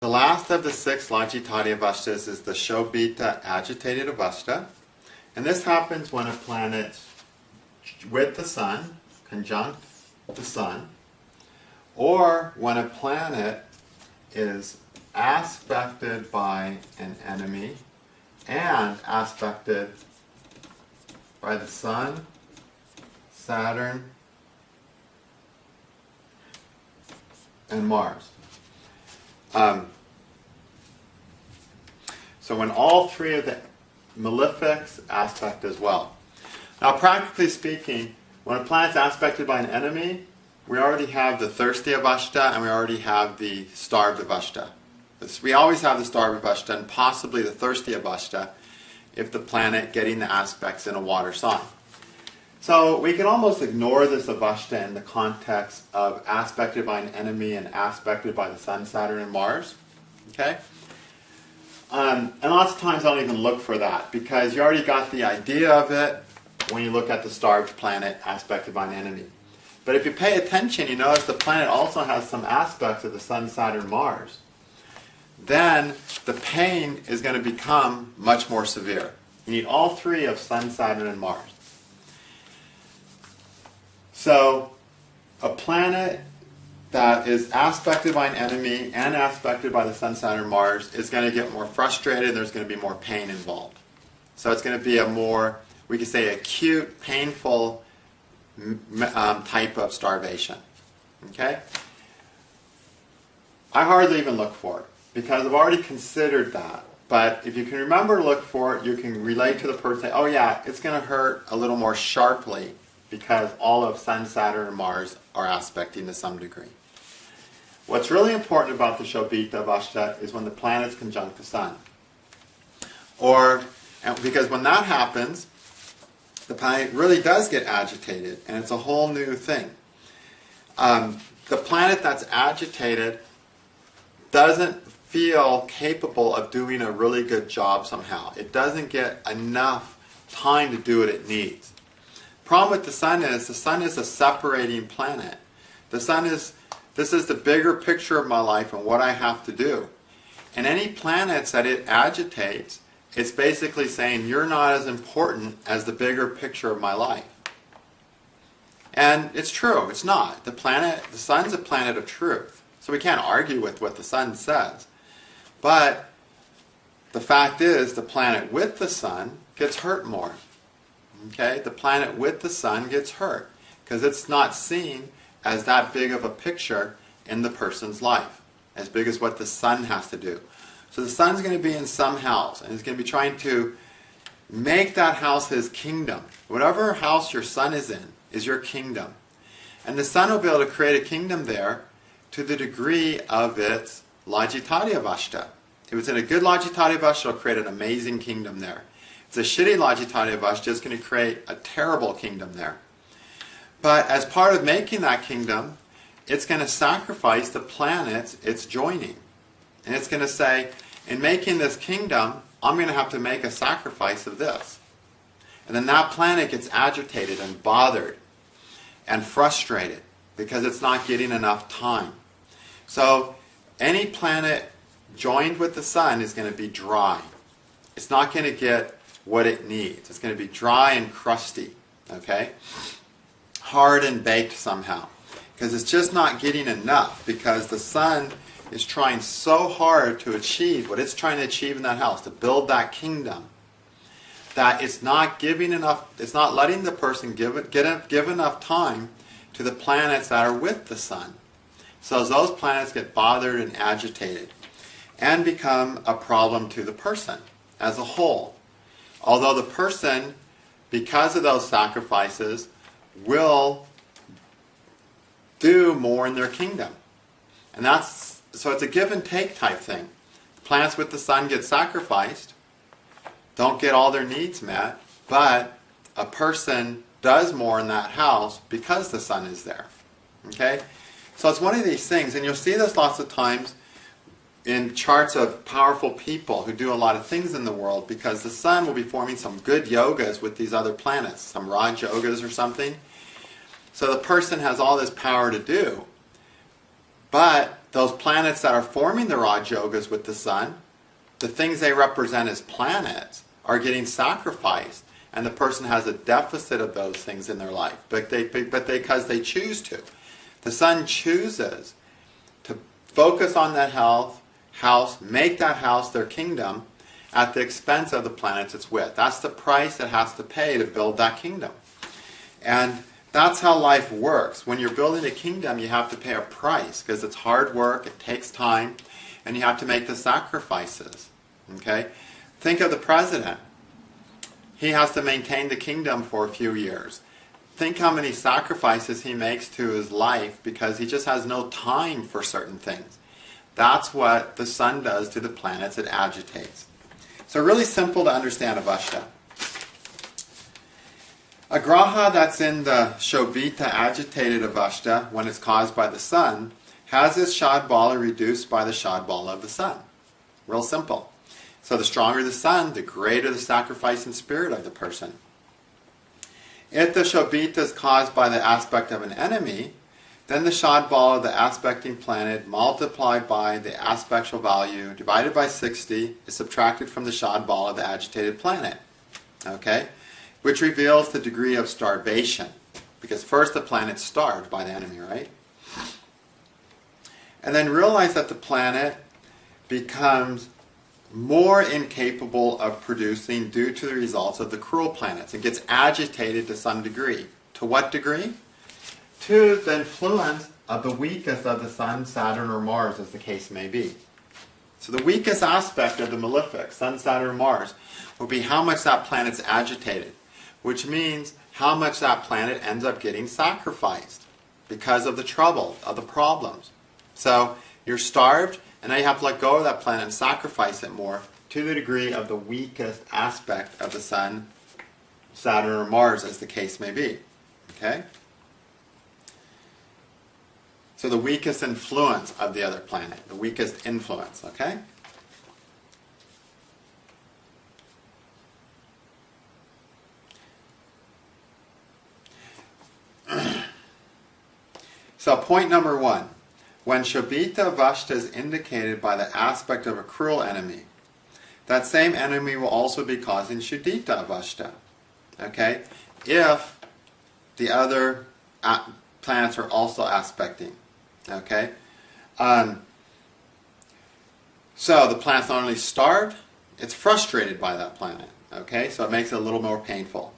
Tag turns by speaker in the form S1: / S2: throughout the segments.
S1: The last of the 6 Agitated Avashtas is the Kshobhita Agitated Avashta. And this happens when a planet with the Sun, conjunct the Sun, or when a planet is aspected by an enemy and aspected by the Sun, Saturn, and Mars. So when all 3 of the malefics aspect as well. Now practically speaking, when a planet's aspected by an enemy, we already have the thirsty Avashta and we already have the starved Avashta. We always have the starved Avashta and possibly the thirsty Avashta if the planet getting the aspects in a water sign. So we can almost ignore this Avashta in the context of aspected by an enemy and aspected by the Sun, Saturn, and Mars. Okay? And lots of times I don't even look for that because you already got the idea of it when you look at the starved planet aspected by an enemy. But if you pay attention, you notice the planet also has some aspects of the Sun, Saturn, Mars. Then the pain is going to become much more severe. You need all 3 of Sun, Saturn, and Mars. So a planet that is aspected by an enemy and aspected by the Sun, Saturn, Mars is going to get more frustrated. There's going to be more pain involved. So it's going to be a more, we could say, acute, painful type of starvation. Okay? I hardly even look for it because I've already considered that. But if you can remember to look for it, you can relate to the person, say, oh yeah, it's going to hurt a little more sharply because all of Sun, Saturn, and Mars are aspecting to some degree. What's really important about the Kshobhita Avashta is when the planets conjunct the Sun. Because when that happens, the planet really does get agitated, and it's a whole new thing. The planet that's agitated doesn't feel capable of doing a really good job somehow. It doesn't get enough time to do what it needs. Problem with the Sun is a separating planet. This is the bigger picture of my life and what I have to do. And any planets that it agitates, it's basically saying you're not as important as the bigger picture of my life. And it's true, it's not. The Sun's a planet of truth. So we can't argue with what the Sun says. But the fact is the planet with the Sun gets hurt more. Okay? The planet with the Sun gets hurt because it's not seen as that big of a picture in the person's life, as big as what the Sun has to do. So the Sun's going to be in some house, and he's going to be trying to make that house his kingdom. Whatever house your Sun is in is your kingdom. And the Sun will be able to create a kingdom there to the degree of its Agitated Avashta. If it's in a good Agitated Avashta, it'll create an amazing kingdom there. If it's a shitty Agitated Avashta, it's going to create a terrible kingdom there. But as part of making that kingdom, it's going to sacrifice the planets it's joining. And it's going to say, in making this kingdom, I'm going to have to make a sacrifice of this. And then that planet gets agitated and bothered and frustrated because it's not getting enough time. So any planet joined with the Sun is going to be dry. It's not going to get what it needs. It's going to be dry and crusty. Okay? Hard and baked somehow. Because it's just not getting enough. Because the Sun is trying so hard to achieve what it's trying to achieve in that house, to build that kingdom, that it's not giving enough, it's not letting the person give enough time to the planets that are with the Sun. So those planets get bothered and agitated and become a problem to the person as a whole. Although the person, because of those sacrifices, will do more in their kingdom. And so it's a give and take type thing. Planets with the Sun get sacrificed, don't get all their needs met, but a person does more in that house because the Sun is there. Okay? So it's one of these things, and you'll see this lots of times in charts of powerful people who do a lot of things in the world, because the Sun will be forming some good yogas with these other planets, some Raj yogas or something. So the person has all this power to do, but those planets that are forming the Raj Yogas with the sun, the things they represent as planets are getting sacrificed, and the person has a deficit of those things in their life, because they choose to. The sun chooses to focus on that house, make that house their kingdom at the expense of the planets it's with. That's the price it has to pay to build that kingdom. And that's how life works. When you're building a kingdom, you have to pay a price because it's hard work, it takes time, and you have to make the sacrifices. Okay? Think of the president. He has to maintain the kingdom for a few years. Think how many sacrifices he makes to his life because he just has no time for certain things. That's what the sun does to the planets it agitates. So really simple to understand Avashta. A graha that's in the Kshobhita agitated Avashta, when it's caused by the sun, has its shad bala reduced by the shad bala of the sun. Real simple. So the stronger the sun, the greater the sacrifice in spirit of the person. If the Kshobhita is caused by the aspect of an enemy, then the shad bala of the aspecting planet multiplied by the aspectual value divided by 60 is subtracted from the shad bala of the agitated planet. Okay? Which reveals the degree of starvation. Because first the planet's starved by the enemy, right? And then realize that the planet becomes more incapable of producing due to the results of the cruel planets and gets agitated to some degree. To what degree? To the influence of the weakest of the Sun, Saturn, or Mars, as the case may be. So the weakest aspect of the malefic, Sun, Saturn, or Mars, will be how much that planet's agitated, which means how much that planet ends up getting sacrificed because of the trouble, of the problems. So you're starved, and now you have to let go of that planet and sacrifice it more to the degree of the weakest aspect of the Sun, Saturn, or Mars, as the case may be. Okay? So the weakest influence of the other planet, the weakest influence, okay? So point number 1. When Kshobhita Avashta is indicated by the aspect of a cruel enemy, that same enemy will also be causing Kshobhita Avashta. Okay? If the other planets are also aspecting. Okay? So the planet's not only starved, it's frustrated by that planet. Okay? So it makes it a little more painful.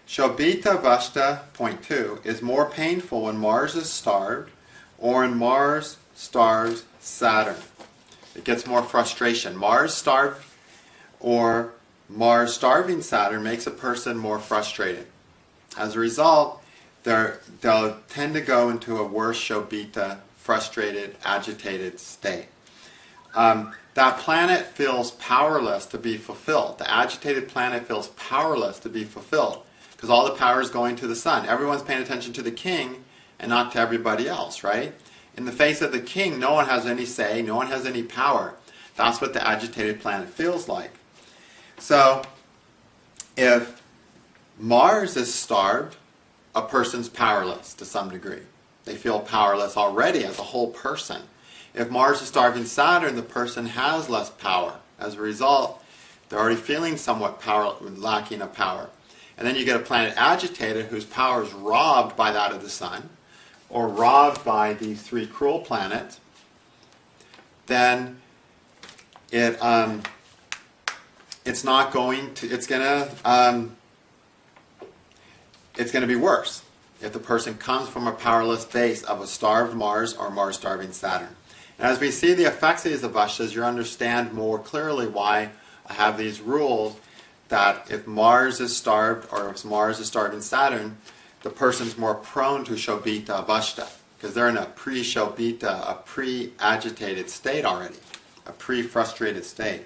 S1: Kshobhita Avashta, point 2, is more painful when Mars is starved or when Mars starves Saturn. It gets more frustration. Mars starved or Mars starving Saturn makes a person more frustrated. As a result, they'll tend to go into a worse Kshobhita, frustrated, agitated state. That planet feels powerless to be fulfilled. The agitated planet feels powerless to be fulfilled because all the power is going to the sun. Everyone's paying attention to the king and not to everybody else, right? In the face of the king, no one has any say, no one has any power. That's what the agitated planet feels like. So, if Mars is starved, a person's powerless to some degree. They feel powerless already as a whole person. If Mars is starving Saturn, the person has less power. As a result, they're already feeling somewhat lacking of power. And then you get a planet agitated whose power is robbed by that of the sun, or robbed by these 3 cruel planets. Then it's not going to. It's gonna be worse if the person comes from a powerless base of a starved Mars or Mars starving Saturn. And as we see the effects of these avashtas, you understand more clearly why I have these rules that if Mars is starved or if Mars is starving Saturn, the person's more prone to Kshobhita Avashta because they're in a pre-Kshobhita, a pre-agitated state already, a pre-frustrated state.